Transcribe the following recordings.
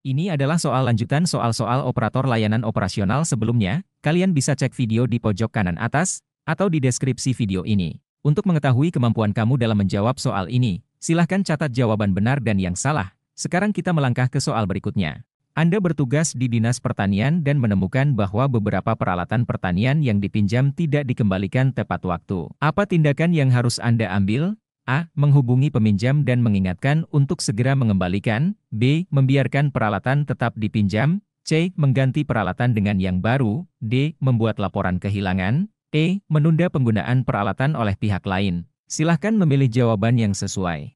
Ini adalah soal lanjutan soal-soal operator layanan operasional sebelumnya. Kalian bisa cek video di pojok kanan atas, atau di deskripsi video ini. Untuk mengetahui kemampuan kamu dalam menjawab soal ini, silahkan catat jawaban benar dan yang salah. Sekarang kita melangkah ke soal berikutnya. Anda bertugas di Dinas Pertanian dan menemukan bahwa beberapa peralatan pertanian yang dipinjam tidak dikembalikan tepat waktu. Apa tindakan yang harus Anda ambil? A. Menghubungi peminjam dan mengingatkan untuk segera mengembalikan. B. Membiarkan peralatan tetap dipinjam. C. Mengganti peralatan dengan yang baru. D. Membuat laporan kehilangan. E. Menunda penggunaan peralatan oleh pihak lain. Silahkan memilih jawaban yang sesuai.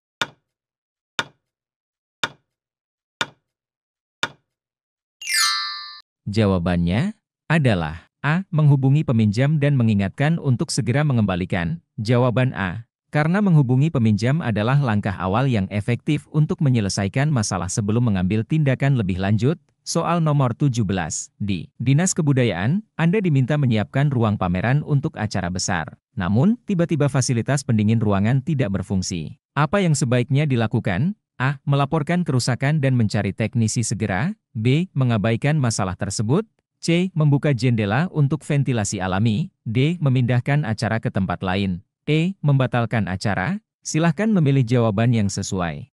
Jawabannya adalah A. Menghubungi peminjam dan mengingatkan untuk segera mengembalikan. Jawaban A. Karena menghubungi peminjam adalah langkah awal yang efektif untuk menyelesaikan masalah sebelum mengambil tindakan lebih lanjut. Soal nomor 17. Di Dinas Kebudayaan, Anda diminta menyiapkan ruang pameran untuk acara besar. Namun, tiba-tiba fasilitas pendingin ruangan tidak berfungsi. Apa yang sebaiknya dilakukan? A. Melaporkan kerusakan dan mencari teknisi segera. B. Mengabaikan masalah tersebut. C. Membuka jendela untuk ventilasi alami. D. Memindahkan acara ke tempat lain. E. Membatalkan acara. Silahkan memilih jawaban yang sesuai.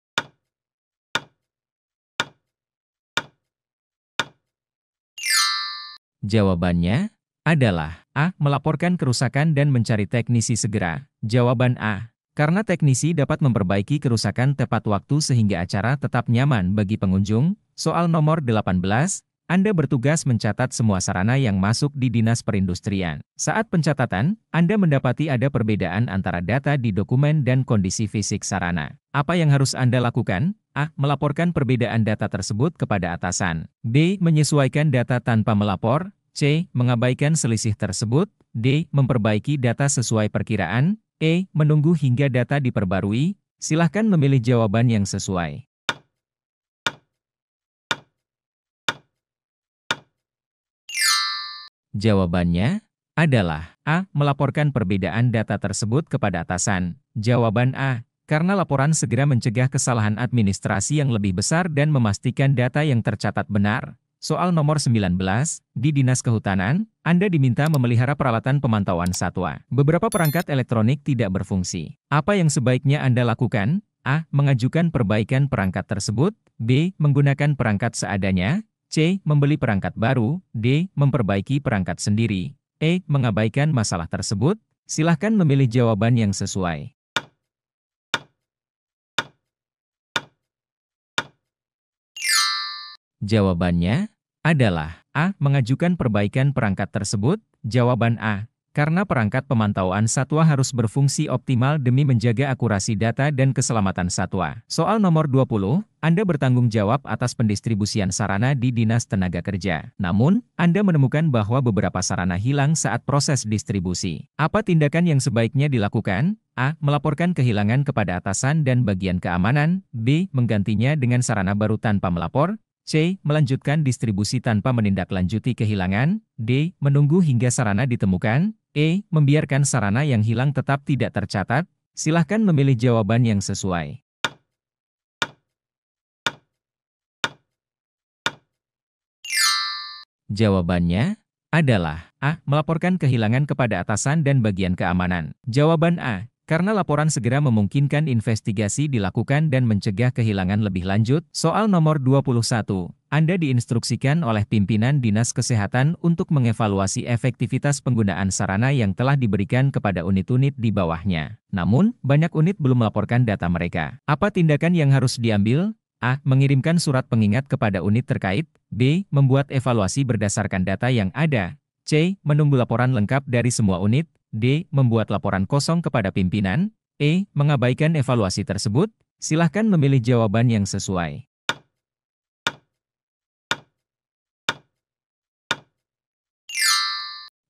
Jawabannya adalah A. Melaporkan kerusakan dan mencari teknisi segera. Jawaban A. Karena teknisi dapat memperbaiki kerusakan tepat waktu sehingga acara tetap nyaman bagi pengunjung. Soal nomor 18. Anda bertugas mencatat semua sarana yang masuk di Dinas Perindustrian. Saat pencatatan, Anda mendapati ada perbedaan antara data di dokumen dan kondisi fisik sarana. Apa yang harus Anda lakukan? A. Melaporkan perbedaan data tersebut kepada atasan. B. Menyesuaikan data tanpa melapor. C. Mengabaikan selisih tersebut. D. Memperbaiki data sesuai perkiraan. E. Menunggu hingga data diperbarui. Silahkan memilih jawaban yang sesuai. Jawabannya adalah A. Melaporkan perbedaan data tersebut kepada atasan. Jawaban A. Karena laporan segera mencegah kesalahan administrasi yang lebih besar dan memastikan data yang tercatat benar. Soal nomor 19. Di Dinas Kehutanan, Anda diminta memelihara peralatan pemantauan satwa. Beberapa perangkat elektronik tidak berfungsi. Apa yang sebaiknya Anda lakukan? A. Mengajukan perbaikan perangkat tersebut. B. Menggunakan perangkat seadanya. C. Membeli perangkat baru. D. Memperbaiki perangkat sendiri. E. Mengabaikan masalah tersebut. Silahkan memilih jawaban yang sesuai. Jawabannya adalah A. Mengajukan perbaikan perangkat tersebut. Jawaban A. Karena perangkat pemantauan satwa harus berfungsi optimal demi menjaga akurasi data dan keselamatan satwa. Soal nomor 20, Anda bertanggung jawab atas pendistribusian sarana di Dinas Tenaga Kerja. Namun, Anda menemukan bahwa beberapa sarana hilang saat proses distribusi. Apa tindakan yang sebaiknya dilakukan? A. Melaporkan kehilangan kepada atasan dan bagian keamanan. B. Menggantinya dengan sarana baru tanpa melapor. C. Melanjutkan distribusi tanpa menindaklanjuti kehilangan. D. Menunggu hingga sarana ditemukan. E. Membiarkan sarana yang hilang tetap tidak tercatat. Silahkan memilih jawaban yang sesuai. Jawabannya adalah A. Melaporkan kehilangan kepada atasan dan bagian keamanan. Jawaban A. Karena laporan segera memungkinkan investigasi dilakukan dan mencegah kehilangan lebih lanjut. Soal nomor 21. Anda diinstruksikan oleh pimpinan Dinas Kesehatan untuk mengevaluasi efektivitas penggunaan sarana yang telah diberikan kepada unit-unit di bawahnya. Namun, banyak unit belum melaporkan data mereka. Apa tindakan yang harus diambil? A. Mengirimkan surat pengingat kepada unit terkait. B. Membuat evaluasi berdasarkan data yang ada. C. Menunggu laporan lengkap dari semua unit. D. Membuat laporan kosong kepada pimpinan. E. Mengabaikan evaluasi tersebut. Silahkan memilih jawaban yang sesuai.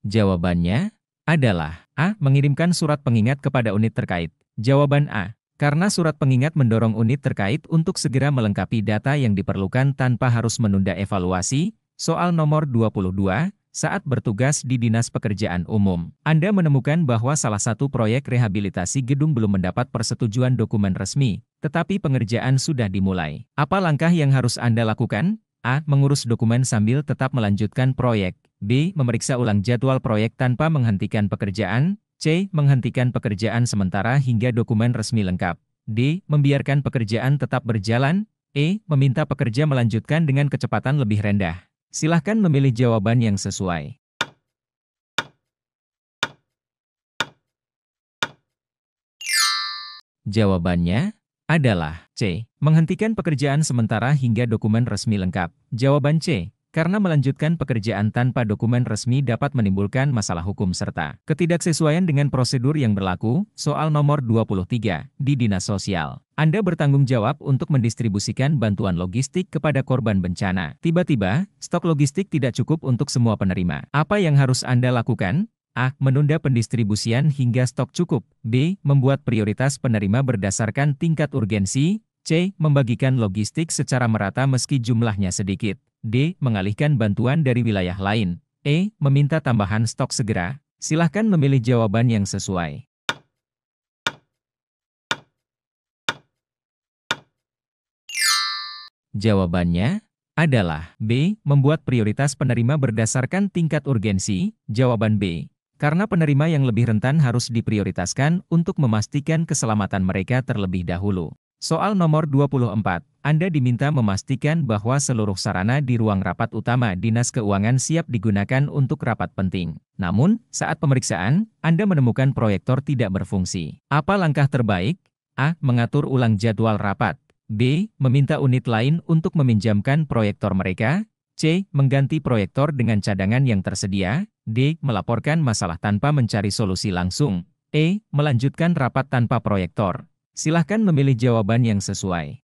Jawabannya adalah A. Mengirimkan surat pengingat kepada unit terkait. Jawaban A. Karena surat pengingat mendorong unit terkait untuk segera melengkapi data yang diperlukan tanpa harus menunda evaluasi. Soal nomor 22. Saat bertugas di Dinas Pekerjaan Umum, Anda menemukan bahwa salah satu proyek rehabilitasi gedung belum mendapat persetujuan dokumen resmi, tetapi pengerjaan sudah dimulai. Apa langkah yang harus Anda lakukan? A. Mengurus dokumen sambil tetap melanjutkan proyek. B. Memeriksa ulang jadwal proyek tanpa menghentikan pekerjaan. C. Menghentikan pekerjaan sementara hingga dokumen resmi lengkap. D. Membiarkan pekerjaan tetap berjalan. E. Meminta pekerja melanjutkan dengan kecepatan lebih rendah. Silahkan memilih jawaban yang sesuai. Jawabannya adalah C. Menghentikan pekerjaan sementara hingga dokumen resmi lengkap. Jawaban C. Karena melanjutkan pekerjaan tanpa dokumen resmi dapat menimbulkan masalah hukum serta ketidaksesuaian dengan prosedur yang berlaku. Soal nomor 23 di Dinas Sosial. Anda bertanggung jawab untuk mendistribusikan bantuan logistik kepada korban bencana. Tiba-tiba, stok logistik tidak cukup untuk semua penerima. Apa yang harus Anda lakukan? A. Menunda pendistribusian hingga stok cukup. B. Membuat prioritas penerima berdasarkan tingkat urgensi. C. Membagikan logistik secara merata meski jumlahnya sedikit. D. Mengalihkan bantuan dari wilayah lain. E. Meminta tambahan stok segera. Silahkan memilih jawaban yang sesuai. Jawabannya adalah B. Membuat prioritas penerima berdasarkan tingkat urgensi. Jawaban B. Karena penerima yang lebih rentan harus diprioritaskan untuk memastikan keselamatan mereka terlebih dahulu. Soal nomor 24. Anda diminta memastikan bahwa seluruh sarana di ruang rapat utama Dinas Keuangan siap digunakan untuk rapat penting. Namun, saat pemeriksaan, Anda menemukan proyektor tidak berfungsi. Apa langkah terbaik? A. Mengatur ulang jadwal rapat. B. Meminta unit lain untuk meminjamkan proyektor mereka. C. Mengganti proyektor dengan cadangan yang tersedia. D. Melaporkan masalah tanpa mencari solusi langsung. E. Melanjutkan rapat tanpa proyektor. Silahkan memilih jawaban yang sesuai.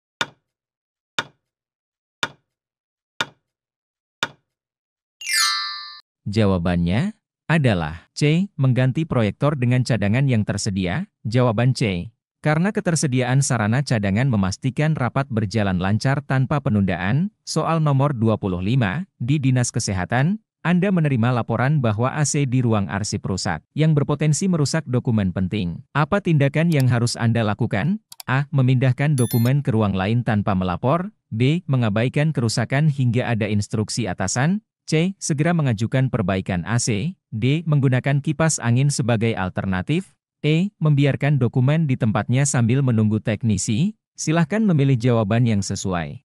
Jawabannya adalah C. Mengganti proyektor dengan cadangan yang tersedia. Jawaban C. Karena ketersediaan sarana cadangan memastikan rapat berjalan lancar tanpa penundaan. Soal nomor 25 di Dinas Kesehatan. Anda menerima laporan bahwa AC di ruang arsip rusak, yang berpotensi merusak dokumen penting. Apa tindakan yang harus Anda lakukan? A. Memindahkan dokumen ke ruang lain tanpa melapor. B. Mengabaikan kerusakan hingga ada instruksi atasan. C. Segera mengajukan perbaikan AC. D. Menggunakan kipas angin sebagai alternatif. E. Membiarkan dokumen di tempatnya sambil menunggu teknisi. Silahkan memilih jawaban yang sesuai.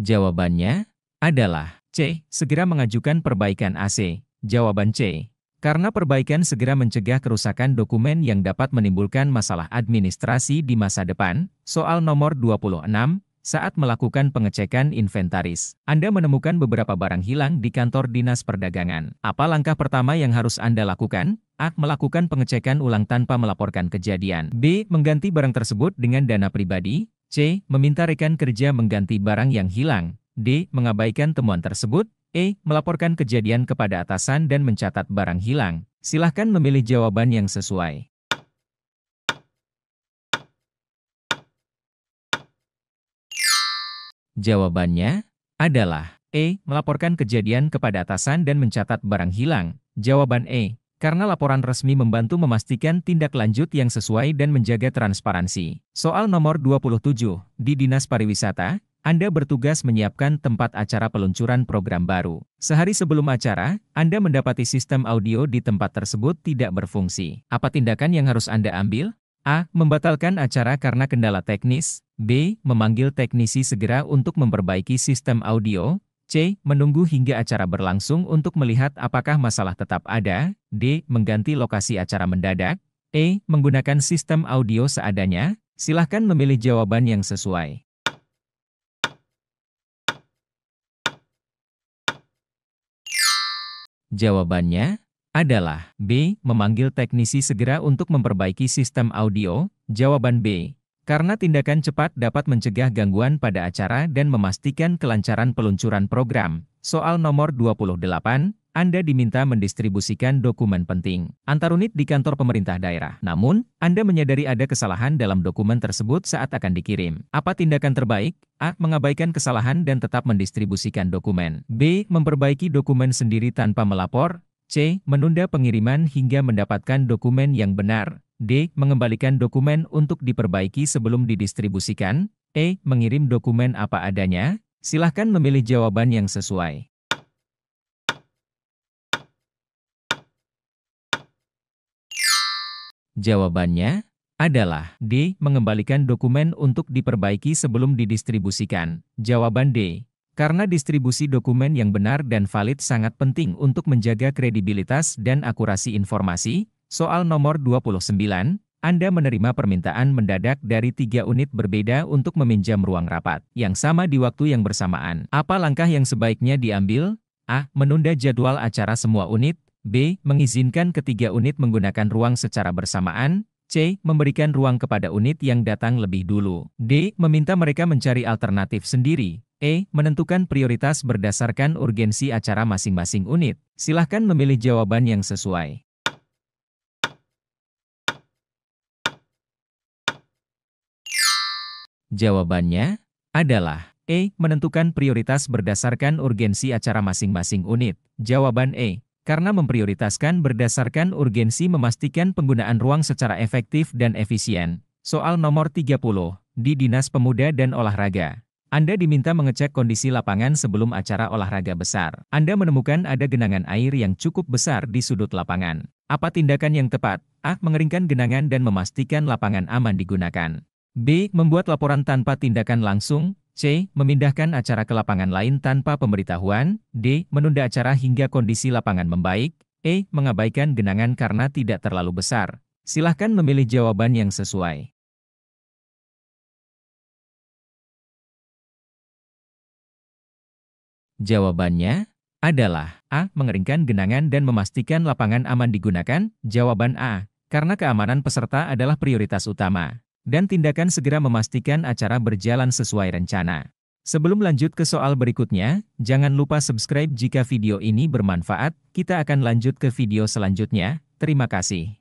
Jawabannya adalah C. Segera mengajukan perbaikan AC. Jawaban C. Karena perbaikan segera mencegah kerusakan dokumen yang dapat menimbulkan masalah administrasi di masa depan. Soal nomor 26. Saat melakukan pengecekan inventaris, Anda menemukan beberapa barang hilang di kantor Dinas Perdagangan. Apa langkah pertama yang harus Anda lakukan? A. Melakukan pengecekan ulang tanpa melaporkan kejadian. B. Mengganti barang tersebut dengan dana pribadi. C. Meminta rekan kerja mengganti barang yang hilang. D. Mengabaikan temuan tersebut. E. Melaporkan kejadian kepada atasan dan mencatat barang hilang. Silahkan memilih jawaban yang sesuai. Jawabannya adalah E. Melaporkan kejadian kepada atasan dan mencatat barang hilang. Jawaban E. Karena laporan resmi membantu memastikan tindak lanjut yang sesuai dan menjaga transparansi. Soal nomor 27. Di Dinas Pariwisata, Anda bertugas menyiapkan tempat acara peluncuran program baru. Sehari sebelum acara, Anda mendapati sistem audio di tempat tersebut tidak berfungsi. Apa tindakan yang harus Anda ambil? A. Membatalkan acara karena kendala teknis. B. Memanggil teknisi segera untuk memperbaiki sistem audio. C. Menunggu hingga acara berlangsung untuk melihat apakah masalah tetap ada. D. Mengganti lokasi acara mendadak. E. Menggunakan sistem audio seadanya. Silahkan memilih jawaban yang sesuai. Jawabannya adalah B. Memanggil teknisi segera untuk memperbaiki sistem audio. Jawaban B. Karena tindakan cepat dapat mencegah gangguan pada acara dan memastikan kelancaran peluncuran program. Soal nomor 28, Anda diminta mendistribusikan dokumen penting antar unit di kantor pemerintah daerah. Namun, Anda menyadari ada kesalahan dalam dokumen tersebut saat akan dikirim. Apa tindakan terbaik? A. Mengabaikan kesalahan dan tetap mendistribusikan dokumen. B. Memperbaiki dokumen sendiri tanpa melapor. C. Menunda pengiriman hingga mendapatkan dokumen yang benar. D. Mengembalikan dokumen untuk diperbaiki sebelum didistribusikan. E. Mengirim dokumen apa adanya. Silahkan memilih jawaban yang sesuai. Jawabannya adalah D. Mengembalikan dokumen untuk diperbaiki sebelum didistribusikan. Jawaban D. Karena distribusi dokumen yang benar dan valid sangat penting untuk menjaga kredibilitas dan akurasi informasi. Soal nomor 29, Anda menerima permintaan mendadak dari 3 unit berbeda untuk meminjam ruang rapat yang sama di waktu yang bersamaan. Apa langkah yang sebaiknya diambil? A. Menunda jadwal acara semua unit. B. Mengizinkan ketiga unit menggunakan ruang secara bersamaan. C. Memberikan ruang kepada unit yang datang lebih dulu. D. Meminta mereka mencari alternatif sendiri. E. Menentukan prioritas berdasarkan urgensi acara masing-masing unit. Silahkan memilih jawaban yang sesuai. Jawabannya adalah E. Menentukan prioritas berdasarkan urgensi acara masing-masing unit. Jawaban E. Karena memprioritaskan berdasarkan urgensi memastikan penggunaan ruang secara efektif dan efisien. Soal nomor 30, di Dinas Pemuda dan Olahraga. Anda diminta mengecek kondisi lapangan sebelum acara olahraga besar. Anda menemukan ada genangan air yang cukup besar di sudut lapangan. Apa tindakan yang tepat? A. Mengeringkan genangan dan memastikan lapangan aman digunakan. B. Membuat laporan tanpa tindakan langsung. C. Memindahkan acara ke lapangan lain tanpa pemberitahuan. D. Menunda acara hingga kondisi lapangan membaik. E. Mengabaikan genangan karena tidak terlalu besar. Silahkan memilih jawaban yang sesuai. Jawabannya adalah A. Mengeringkan genangan dan memastikan lapangan aman digunakan. Jawaban A. Karena keamanan peserta adalah prioritas utama. Dan tindakan segera memastikan acara berjalan sesuai rencana. Sebelum lanjut ke soal berikutnya, jangan lupa subscribe jika video ini bermanfaat. Kita akan lanjut ke video selanjutnya. Terima kasih.